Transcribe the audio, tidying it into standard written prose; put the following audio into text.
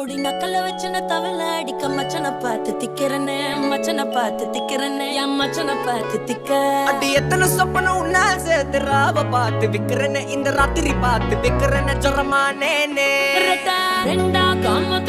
பொடி நக்கல வச்சுன தவள அடிக்க மச்சனை பார்த்து திக்கிறனே மச்சனை பார்த்து திக்கிறனே என் மச்சனை பார்த்து திக்க அடி எத்தனை சொப்பன உன்னா சேர்த்து ராவ பார்த்து விக்கிறனே இந்த ராத்திரி பார்த்து விக்கிறனே ஜொரமானே ரெண்டா காம